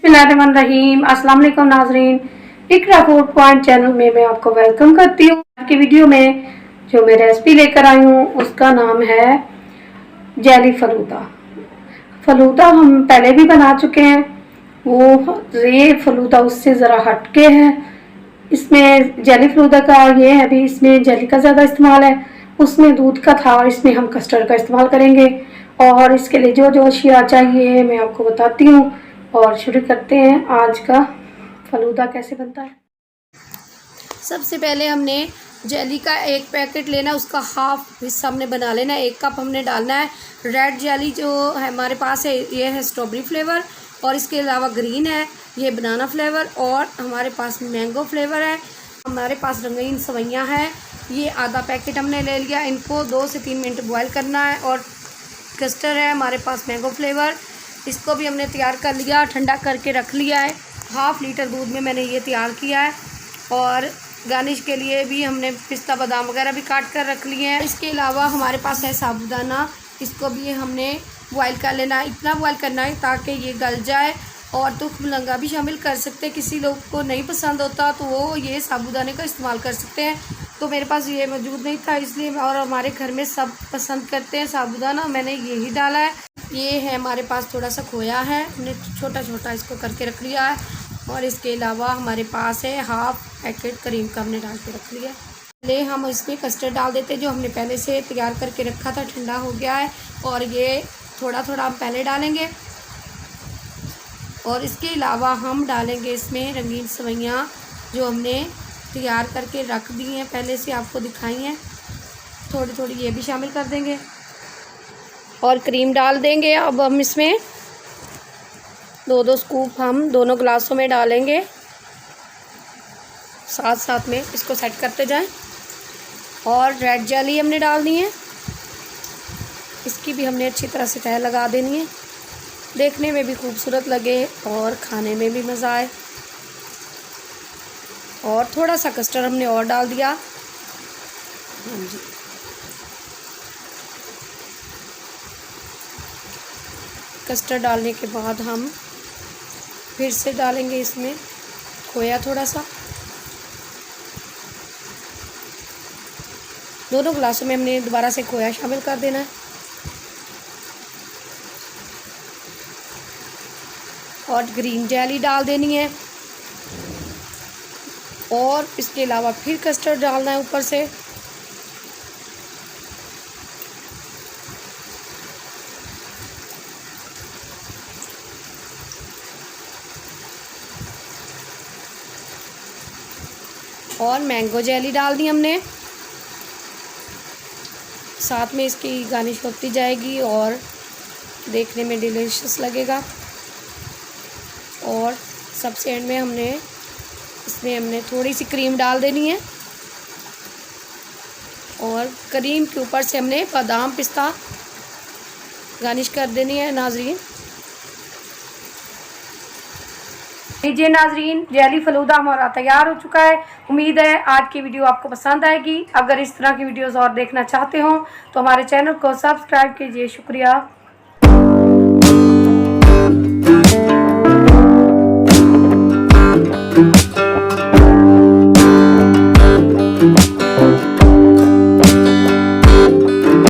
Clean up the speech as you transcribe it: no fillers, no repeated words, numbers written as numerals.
बिस्मिल्लाहिर्रहमानिर्रहीम। अस्सलाम वालेकुम नाज़रीन, इकरा फूड पॉइंट चैनल में मैं आपको वेलकम करती हूँ। आज की वीडियो में जो मैं रेसिपी लेकर आई हूँ उसका नाम है जेली फलूदा। फलूदा हम पहले भी बना चुके हैं, वो ये फलूदा उससे ज़रा हटके है। इसमें जेली फलूदा का ये है, अभी इसमें जेली का ज़्यादा इस्तेमाल है, उसमें दूध का था और इसमें हम कस्टर्ड का इस्तेमाल करेंगे। और इसके लिए जो जो अशिया चाहिए मैं आपको बताती हूँ और शुरू करते हैं आज का फलूदा कैसे बनता है। सबसे पहले हमने जेली का एक पैकेट लेना, उसका हाफ हिस्सा हमने बना लेना है। 1 कप हमने डालना है रेड जेली जो है हमारे पास है, ये है स्ट्रॉबेरी फ्लेवर, और इसके अलावा ग्रीन है ये बनाना फ्लेवर, और हमारे पास मैंगो फ्लेवर है। हमारे पास रंगीन सवैयाँ है, ये आधा पैकेट हमने ले लिया। इनको 2 से 3 मिनट बॉयल करना है। और कस्टर्ड है हमारे पास मैंगो फ्लेवर, इसको भी हमने तैयार कर लिया, ठंडा करके रख लिया है। हाफ़ लीटर दूध में मैंने ये तैयार किया है। और गार्निश के लिए भी हमने पिस्ता बादाम वगैरह भी काट कर रख लिए हैं। इसके अलावा हमारे पास है साबूदाना, इसको भी हमने बॉयल कर लेना है। इतना बॉयल करना है ताकि ये गल जाए। और तुख लंगा भी शामिल कर सकते हैं, किसी लोग को नहीं पसंद होता तो वो ये साबूदाने का इस्तेमाल कर सकते हैं। तो मेरे पास ये मौजूद नहीं था इसलिए, और हमारे घर में सब पसंद करते हैं साबूदाना, मैंने यही डाला है। ये है हमारे पास थोड़ा सा खोया है, हमने छोटा छोटा इसको करके रख लिया है। और इसके अलावा हमारे पास है हाफ पैकेट क्रीम का, हमने डाल के रख लिया है। पहले हम इसमें कस्टर्ड डाल देते हैं जो हमने पहले से तैयार करके रखा था, ठंडा हो गया है। और ये थोड़ा थोड़ा हम पहले डालेंगे। और इसके अलावा हम डालेंगे इसमें रंगीन सवैयाँ जो हमने तैयार करके रख दी हैं, पहले से आपको दिखाई हैं। थोड़ी थोड़ी ये भी शामिल कर देंगे और क्रीम डाल देंगे। अब हम इसमें 2-2 स्कूप हम दोनों गिलासों में डालेंगे, साथ साथ में इसको सेट करते जाएं। और रेड जेली हमने डाल दी है, इसकी भी हमने अच्छी तरह से तह लगा देनी है, देखने में भी खूबसूरत लगे और खाने में भी मज़ा आए। और थोड़ा सा कस्टर्ड हमने और डाल दिया। हाँ जी, कस्टर्ड डालने के बाद हम फिर से डालेंगे इसमें खोया थोड़ा सा। दोनों गिलासों में हमने दोबारा से खोया शामिल कर देना है। और ग्रीन जेली डाल देनी है। और इसके अलावा फिर कस्टर्ड डालना है ऊपर से। और मैंगो जेली डाल दी हमने, साथ में इसकी गार्निश होती जाएगी और देखने में डिलीशियस लगेगा। और सबसे एंड में इसमें हमने थोड़ी सी क्रीम डाल देनी है। और क्रीम के ऊपर से हमने बादाम पिस्ता गार्निश कर देनी है नाजरीन। लीजिए नाजरीन, जेली फलूदा हमारा तैयार हो चुका है। उम्मीद है आज की वीडियो आपको पसंद आएगी। अगर इस तरह की वीडियोस और देखना चाहते हो तो हमारे चैनल को सब्सक्राइब कीजिए। शुक्रिया।